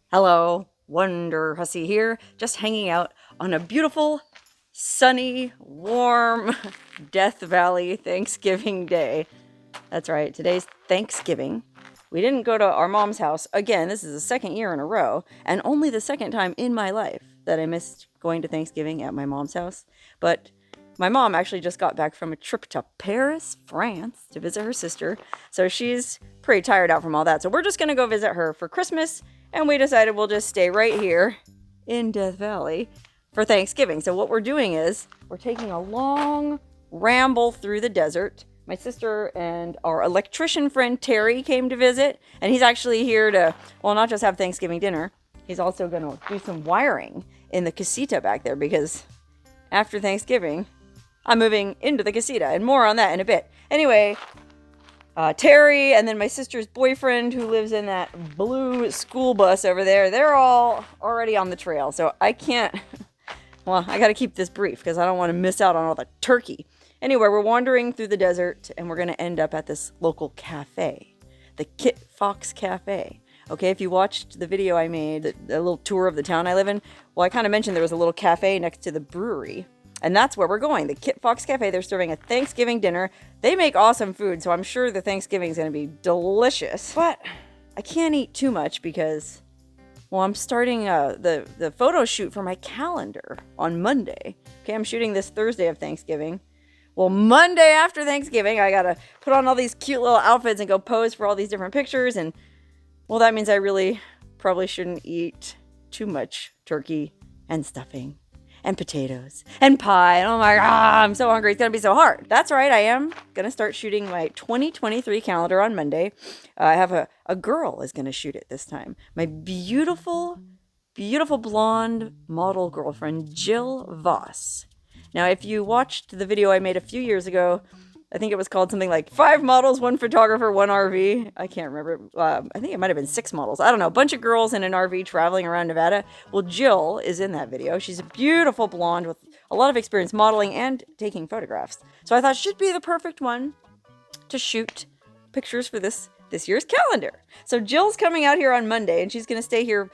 Hello, Wonderhussy here, just hanging out on a beautiful, sunny, warm Death Valley Thanksgiving Day. That's right, today's Thanksgiving. We didn't go to our mom's house. Again, this is the second year in a row, and only the second time in my life that I missed going to Thanksgiving at my mom's house. But my mom actually just got back from a trip to Paris, France, to visit her sister, so she's pretty tired out from all that. So we're just gonna go visit her for Christmas, and we decided we'll just stay right here in Death Valley for Thanksgiving. So what we're doing is we're taking a long ramble through the desert. My sister and our electrician friend Terry came to visit, and he's actually here to, well, not just have Thanksgiving dinner, he's also going to do some wiring in the casita back there, because after Thanksgiving, I'm moving into the casita, and more on that in a bit. Anyway, Terry and then my sister's boyfriend, who lives in that blue school bus over there, they're all already on the trail. So I can't, well, I got to keep this brief because I don't want to miss out on all the turkey. Anyway, we're wandering through the desert and we're going to end up at this local cafe, the Kit Fox Cafe. Okay, if you watched the video I made, the little tour of the town I live in, well, I kind of mentioned there was a little cafe next to the brewery. And that's where we're going, the Kit Fox Cafe. They're serving a Thanksgiving dinner. They make awesome food, so I'm sure the Thanksgiving is going to be delicious. But I can't eat too much because, well, I'm starting the photo shoot for my calendar on Monday. Okay, I'm shooting this Thursday of Thanksgiving. Well, Monday after Thanksgiving, I got to put on all these cute little outfits and go pose for all these different pictures. And, well, that means I really probably shouldn't eat too much turkey and stuffing and potatoes and pie. And oh my God, I'm so hungry. It's going to be so hard. That's right. I am going to start shooting my 2023 calendar on Monday. I have a girl is going to shoot it this time. My beautiful, beautiful blonde model girlfriend, Jill Voss. Now, if you watched the video I made a few years ago, I think it was called something like 5 models, 1 photographer, 1 RV. I can't remember. I think it might have been 6 models. I don't know. A bunch of girls in an RV traveling around Nevada. Well, Jill is in that video. She's a beautiful blonde with a lot of experience modeling and taking photographs. So I thought she'd be the perfect one to shoot pictures for this year's calendar. So Jill's coming out here on Monday, and she's going to stay here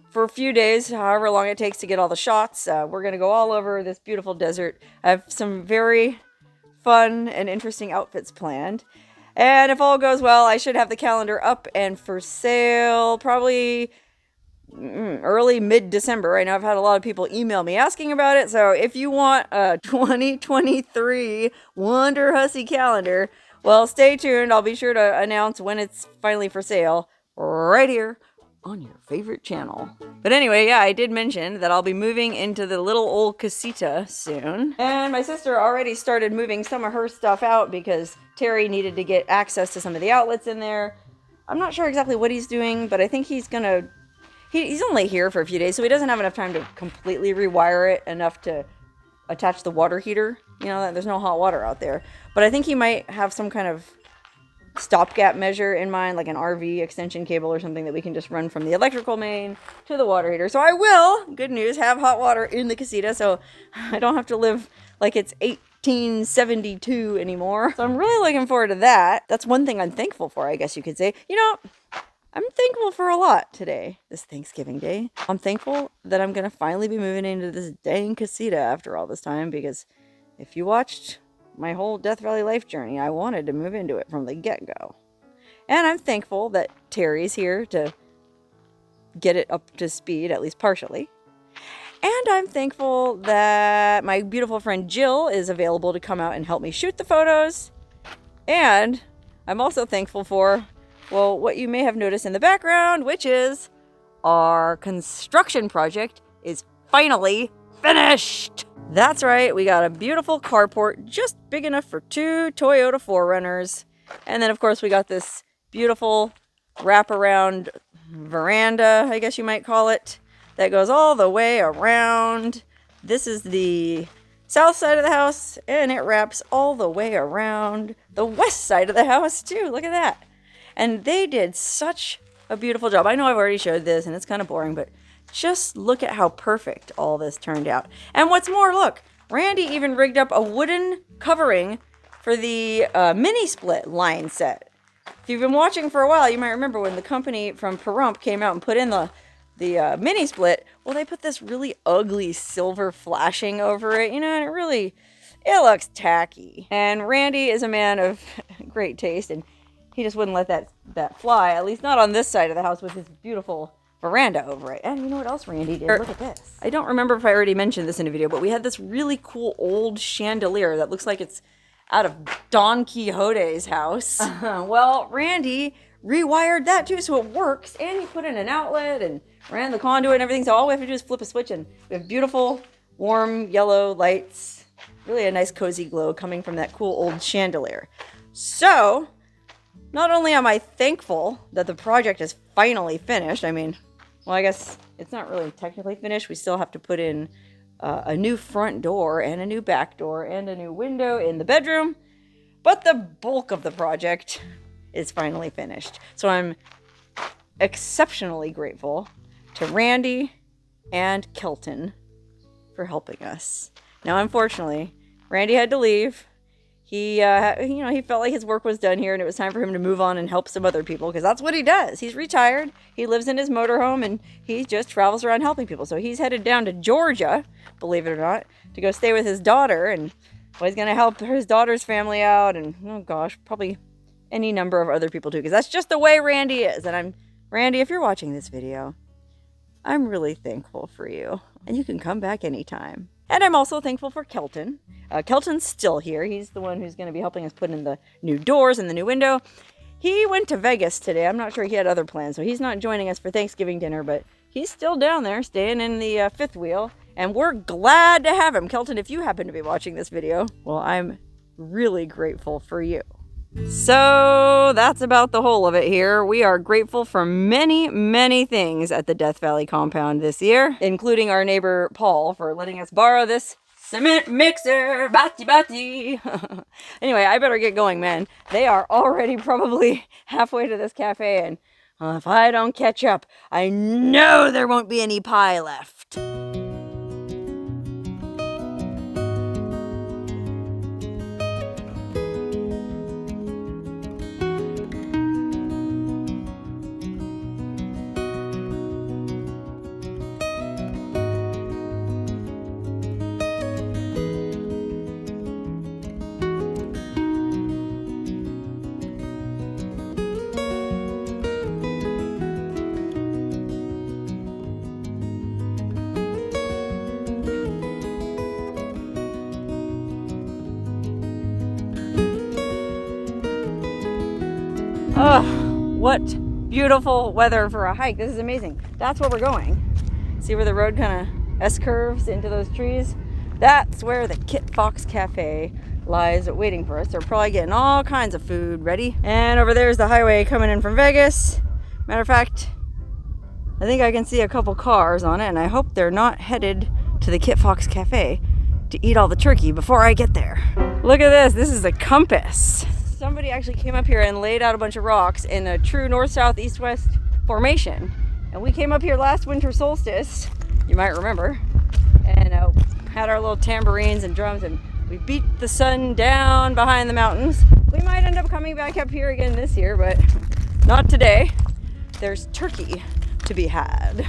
for a few days, however long it takes to get all the shots. We're going to go all over this beautiful desert. I have some very fun and interesting outfits planned, and if all goes well, I should have the calendar up and for sale probably early mid-December. I know I've had a lot of people email me asking about it, so if you want a 2023 Wonderhussy calendar, well, stay tuned. I'll be sure to announce when it's finally for sale right here on your favorite channel. But anyway, yeah, I did mention that I'll be moving into the little old casita soon. And my sister already started moving some of her stuff out because Terry needed to get access to some of the outlets in there. I'm not sure exactly what he's doing, but I think he's only here for a few days, so he doesn't have enough time to completely rewire it enough to attach the water heater. You know, there's no hot water out there. But I think he might have some kind of stopgap measure in mind, like an RV extension cable or something that we can just run from the electrical main to the water heater. So I will, good news, have hot water in the casita, so I don't have to live like it's 1872 anymore. So I'm really looking forward to that. That's one thing I'm thankful for, I guess you could say. You know, I'm thankful for a lot today, this Thanksgiving Day. I'm thankful that I'm going to finally be moving into this dang casita after all this time, because if you watched my whole Death Valley life journey, I wanted to move into it from the get-go. And I'm thankful that Terry's here to get it up to speed, at least partially. And I'm thankful that my beautiful friend Jill is available to come out and help me shoot the photos. And I'm also thankful for, well, what you may have noticed in the background, which is our construction project is finally finished. That's right, we got a beautiful carport just big enough for 2 Toyota 4Runners. And then, of course, we got this beautiful wraparound veranda, I guess you might call it, that goes all the way around. This is the south side of the house, and it wraps all the way around the west side of the house, too. Look at that. And they did such a beautiful job. I know I've already showed this, and it's kind of boring, but just look at how perfect all this turned out. And what's more, look, Randy even rigged up a wooden covering for the mini split line set. If you've been watching for a while, you might remember when the company from Pahrump came out and put in the the mini split, well, they put this really ugly silver flashing over it, you know, and it looks tacky. And Randy is a man of great taste, and he just wouldn't let that fly, at least not on this side of the house with his beautiful veranda over it. And you know what else Randy did? Look at this. I don't remember if I already mentioned this in a video, but we had this really cool old chandelier that looks like it's out of Don Quixote's house. Well, Randy rewired that too, so it works, and he put in an outlet and ran the conduit and everything, so all we have to do is flip a switch and we have beautiful warm yellow lights, really a nice cozy glow coming from that cool old chandelier. So not only am I thankful that the project is finally finished, I mean, well, I guess it's not really technically finished. We still have to put in a new front door and a new back door and a new window in the bedroom, but the bulk of the project is finally finished. So I'm exceptionally grateful to Randy and Kelton for helping us. Now, unfortunately, Randy had to leave. He felt like his work was done here and it was time for him to move on and help some other people, because that's what he does. He's retired. He lives in his motorhome and he just travels around helping people. So he's headed down to Georgia, believe it or not, to go stay with his daughter, and he's going to help his daughter's family out, and oh gosh, probably any number of other people too, because that's just the way Randy is. And Randy, if you're watching this video, I'm really thankful for you, and you can come back anytime. And I'm also thankful for Kelton. Kelton's still here. He's the one who's going to be helping us put in the new doors and the new window. He went to Vegas today. I'm not sure he had other plans, so he's not joining us for Thanksgiving dinner, but he's still down there staying in the fifth wheel, and we're glad to have him. Kelton, if you happen to be watching this video, well, I'm really grateful for you. So that's about the whole of it here. We are grateful for many, many things at the Death Valley compound this year, including our neighbor Paul for letting us borrow this cement mixer. Bati. Anyway, I better get going, man. They are already probably halfway to this cafe, and if I don't catch up, I know there won't be any pie left. Oh, what beautiful weather for a hike. This is amazing. That's where we're going. See where the road kind of S-curves into those trees? That's where the Kit Fox Cafe lies waiting for us. They're probably getting all kinds of food ready. And over there's the highway coming in from Vegas. Matter of fact, I think I can see a couple cars on it, and I hope they're not headed to the Kit Fox Cafe to eat all the turkey before I get there. Look at this. This is a compass. Somebody actually came up here and laid out a bunch of rocks in a true north, south, east, west formation. And we came up here last winter solstice, you might remember, and had our little tambourines and drums, and we beat the sun down behind the mountains. We might end up coming back up here again this year, but not today. There's turkey to be had.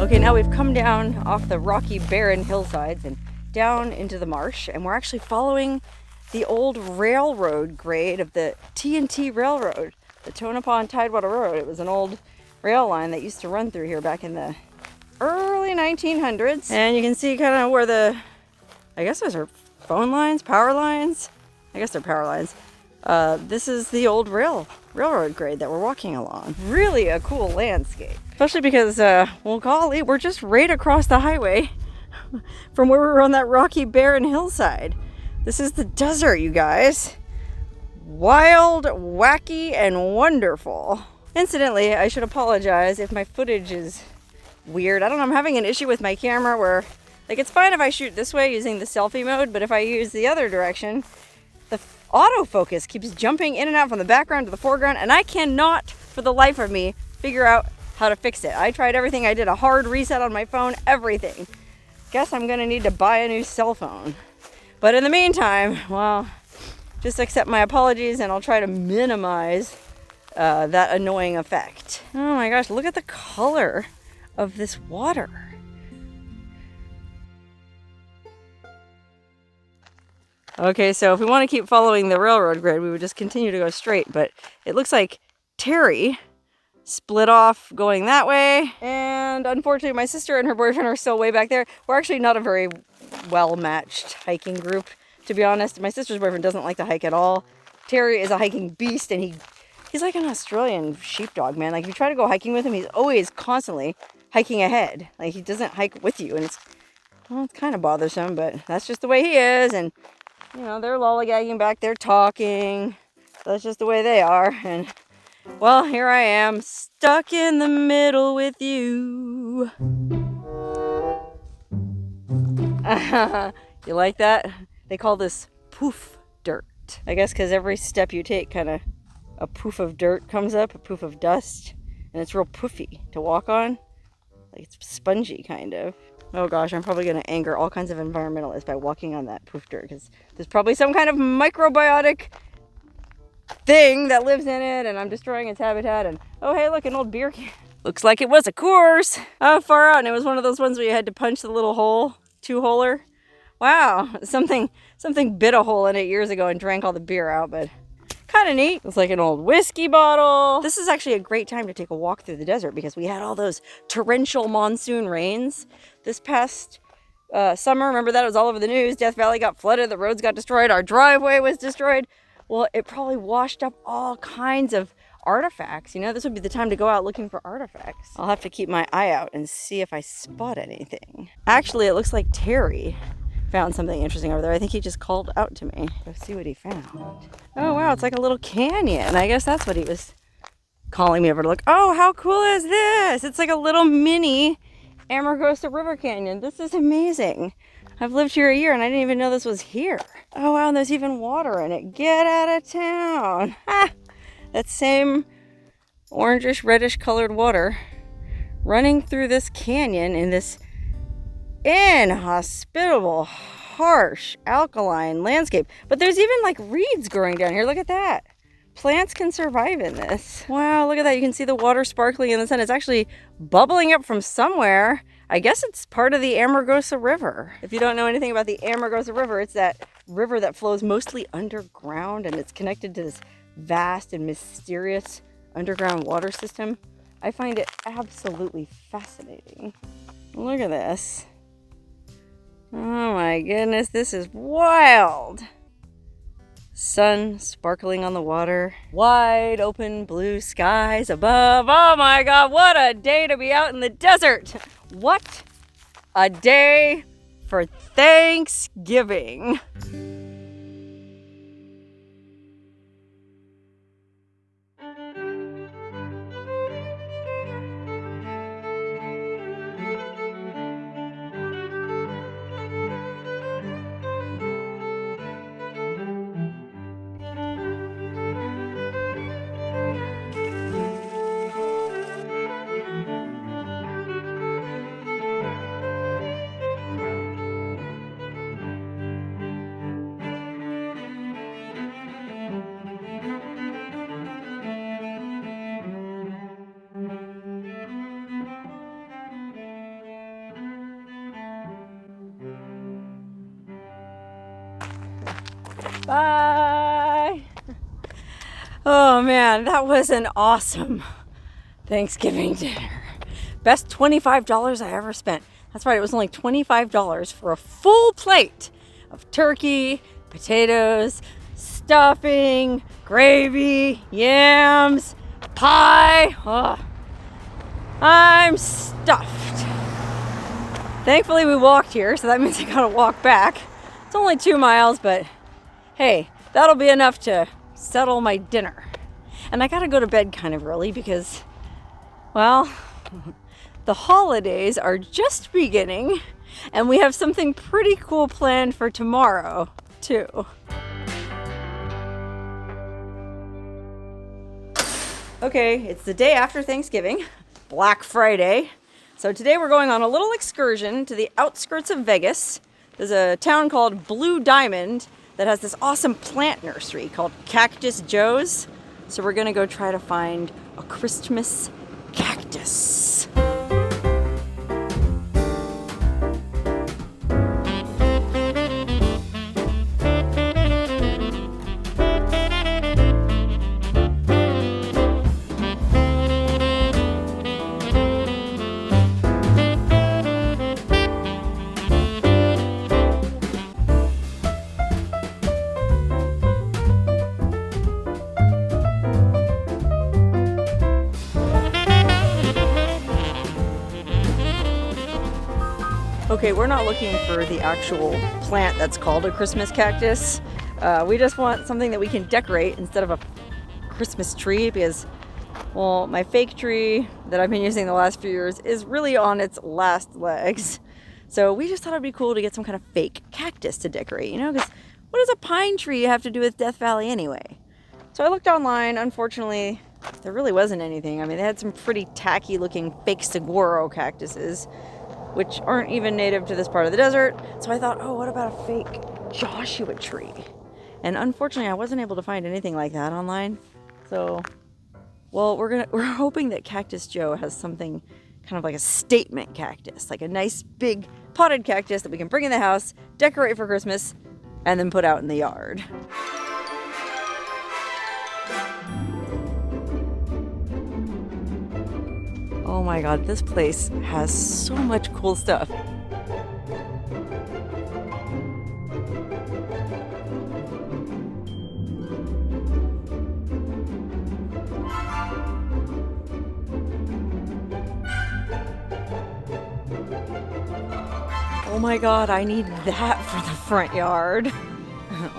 Okay, now we've come down off the rocky, barren hillsides and down into the marsh, and we're actually following the old railroad grade of the T&T Railroad, the Tonopah and Tidewater Railroad. It was an old rail line that used to run through here back in the early 1900s. And you can see kind of where I guess those are phone lines, power lines. I guess they're power lines. This is the old railroad grade that we're walking along. Really a cool landscape. Especially because, well, golly, we're just right across the highway from where we were on that rocky, barren hillside. This is the desert, you guys. Wild, wacky, and wonderful. Incidentally, I should apologize if my footage is weird. I don't know, I'm having an issue with my camera where Like, it's fine if I shoot this way using the selfie mode, but if I use the other direction, the autofocus keeps jumping in and out from the background to the foreground, and I cannot, for the life of me, figure out how to fix it. I tried everything. I did a hard reset on my phone, everything. Guess I'm gonna need to buy a new cell phone. But in the meantime, well, just accept my apologies and I'll try to minimize that annoying effect. Oh my gosh, look at the color of this water. Okay, so if we want to keep following the railroad grid, we would just continue to go straight, but it looks like Terry split off going that way, and unfortunately my sister and her boyfriend are still way back there. We're actually not a very well-matched hiking group, to be honest. My sister's boyfriend doesn't like to hike at all. Terry is a hiking beast, and he's like an Australian sheepdog, man. Like, if you try to go hiking with him, he's always constantly hiking ahead. Like, he doesn't hike with you, and it's kind of bothersome, but that's just the way he is. And you know, they're lollygagging back there talking. That's just the way they are. And well, here I am, stuck in the middle with you. You like that? They call this poof dirt. I guess because every step you take, kind of a poof of dirt comes up, a poof of dust. And it's real poofy to walk on. Like, it's spongy, kind of. Oh gosh, I'm probably going to anger all kinds of environmentalists by walking on that poof dirt, because there's probably some kind of microbiotic thing that lives in it, and I'm destroying its habitat. And oh hey, look, an old beer can. Looks like it was a course. Oh, far out, and it was one of those ones where you had to punch the little hole, two-holer. Wow, something bit a hole in it years ago and drank all the beer out, but kind of neat. It's like an old whiskey bottle. This is actually a great time to take a walk through the desert, because we had all those torrential monsoon rains this past summer. Remember that? It was all over the news. Death Valley got flooded, the roads got destroyed, our driveway was destroyed. Well, it probably washed up all kinds of artifacts. You know, this would be the time to go out looking for artifacts. I'll have to keep my eye out and see if I spot anything. Actually, it looks like Terry found something interesting over there. I think he just called out to me. Let's see what he found. Oh wow, it's like a little canyon. I guess that's what he was calling me over to look. Oh, how cool is this? It's like a little mini Amargosa River Canyon. This is amazing. I've lived here a year and I didn't even know this was here. Oh wow, and there's even water in it. Get out of town. Ah, that same orangish, reddish colored water running through this canyon in this inhospitable, harsh, alkaline landscape. But there's even like reeds growing down here. Look at that. Plants can survive in this. Wow, look at that. You can see the water sparkling in the sun. It's actually bubbling up from somewhere. I guess it's part of the Amargosa River. If you don't know anything about the Amargosa River, it's that river that flows mostly underground, and it's connected to this vast and mysterious underground water system. I find it absolutely fascinating. Look at this. Oh my goodness, this is wild. Sun sparkling on the water, wide open blue skies above. Oh my God, what a day to be out in the desert. What a day for Thanksgiving. Bye. Oh man, that was an awesome Thanksgiving dinner. Best $25 I ever spent. That's right, it was only $25 for a full plate of turkey, potatoes, stuffing, gravy, yams, pie. Oh, I'm stuffed. Thankfully we walked here, so that means I gotta walk back. It's only 2 miles, but hey, that'll be enough to settle my dinner. And I gotta go to bed kind of early because, well, The holidays are just beginning, and we have something pretty cool planned for tomorrow, too. Okay, it's the day after Thanksgiving, Black Friday. So today we're going on a little excursion to the outskirts of Vegas. There's a town called Blue Diamond that has this awesome plant nursery called Cactus Joe's. So we're gonna go try to find a Christmas cactus. Okay, we're not looking for the actual plant that's called a Christmas cactus. We just want something that we can decorate instead of a Christmas tree because, well, my fake tree that I've been using the last few years is really on its last legs. So we just thought it'd be cool to get some kind of fake cactus to decorate, you know, because what does a pine tree have to do with Death Valley anyway? So I looked online. Unfortunately, there really wasn't anything. I mean, they had some pretty tacky looking fake saguaro cactuses, which aren't even native to this part of the desert. So I thought, oh, what about a fake Joshua tree? And unfortunately, I wasn't able to find anything like that online. So, well, we're hoping that Cactus Joe has something kind of like a statement cactus, like a nice big potted cactus that we can bring in the house, decorate for Christmas, and then put out in the yard. Oh my god, this place has so much cool stuff. Oh my god, I need that for the front yard.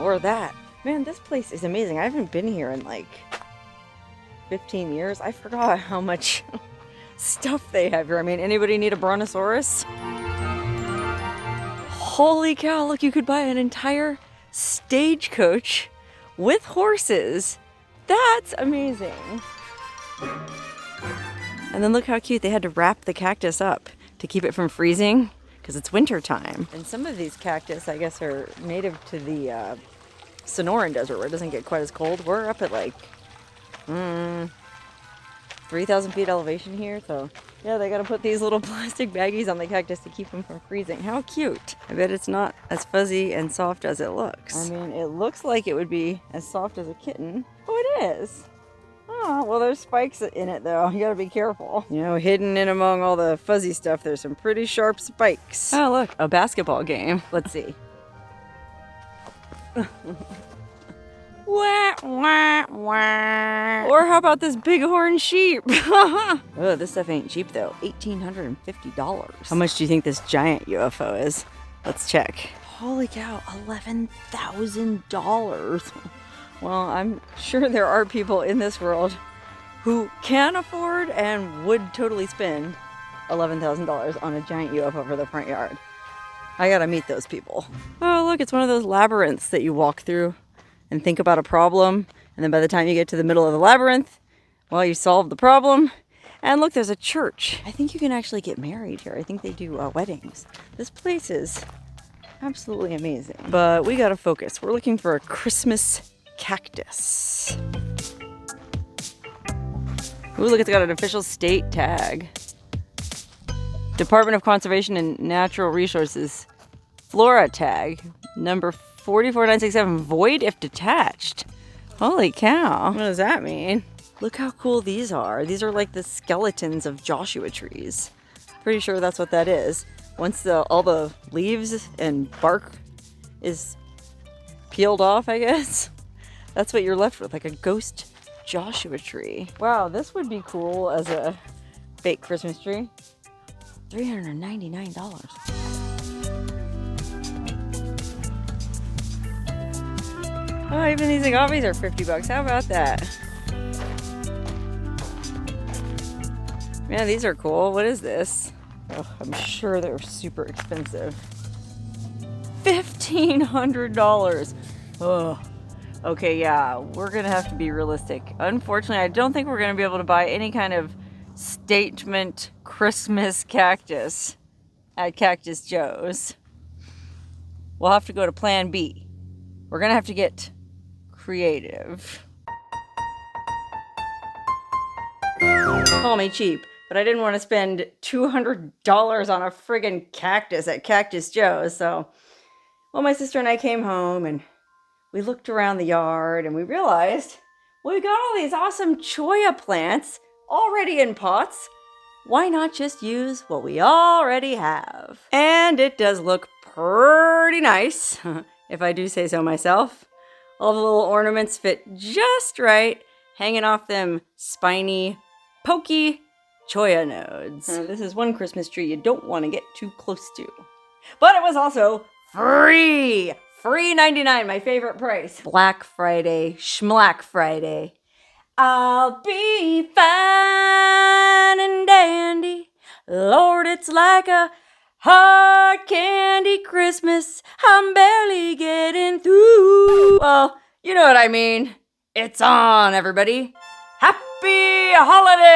Or that. Man, this place is amazing. I haven't been here in like 15 years. I forgot how much stuff they have here. I mean, anybody need a brontosaurus? Holy cow, look, you could buy an entire stagecoach with horses. That's amazing. And then look how cute. They had to wrap the cactus up to keep it from freezing because it's winter time. And some of these cactus, I guess, are native to the Sonoran Desert where it doesn't get quite as cold. We're up at like 3,000 feet elevation here, so yeah, they gotta put these little plastic baggies on the cactus to keep them from freezing. How cute. I bet it's not as fuzzy and soft as it looks. I mean, it looks like it would be as soft as a kitten. Oh, it is. Oh, well, there's spikes in it though. You gotta be careful. You know, hidden in among all the fuzzy stuff, there's some pretty sharp spikes. Oh, look, a basketball game. Let's see. Wah, wah, wah. Or how about this bighorn sheep? Oh, this stuff ain't cheap though. $1,850. How much do you think this giant UFO is? Let's check. Holy cow, $11,000. Well, I'm sure there are people in this world who can afford and would totally spend $11,000 on a giant UFO for the front yard. I gotta meet those people. Oh, look, it's one of those labyrinths that you walk through and think about a problem, and then by the time you get to the middle of the labyrinth, well, you solve the problem. And look, there's a church. I think you can actually get married here. I think they do weddings. This place is absolutely amazing. But we gotta focus. We're looking for a Christmas cactus. Ooh, look, it's got an official state tag. Department of Conservation and Natural Resources Flora tag, number 44967, void if detached. Holy cow. What does that mean? Look how cool these are. These are like the skeletons of Joshua trees. Pretty sure that's what that is. Once all the leaves and bark is peeled off, I guess, that's what you're left with, like a ghost Joshua tree. Wow, this would be cool as a fake Christmas tree. $399. Oh, even these agaves are $50. How about that? Yeah, these are cool. What is this? Oh, I'm sure they're super expensive. $1,500. Oh, okay, yeah, we're gonna have to be realistic. Unfortunately, I don't think we're gonna be able to buy any kind of statement Christmas cactus at Cactus Joe's. We'll have to go to Plan B. We're gonna have to get creative. Call me cheap, but I didn't want to spend $200 on a friggin' cactus at Cactus Joe's, so... Well, my sister and I came home and we looked around the yard and we realized, well, we got all these awesome cholla plants already in pots. Why not just use what we already have? And it does look pretty nice, if I do say so myself. All the little ornaments fit just right, hanging off them spiny, pokey cholla nodes. This is one Christmas tree you don't want to get too close to. But it was also free! Free 99, my favorite price. Black Friday, Schmlack Friday. I'll be fine and dandy. Lord, it's like a hard candy Christmas. I'm barely getting through. Well, you know what I mean. It's on, everybody. Happy holidays!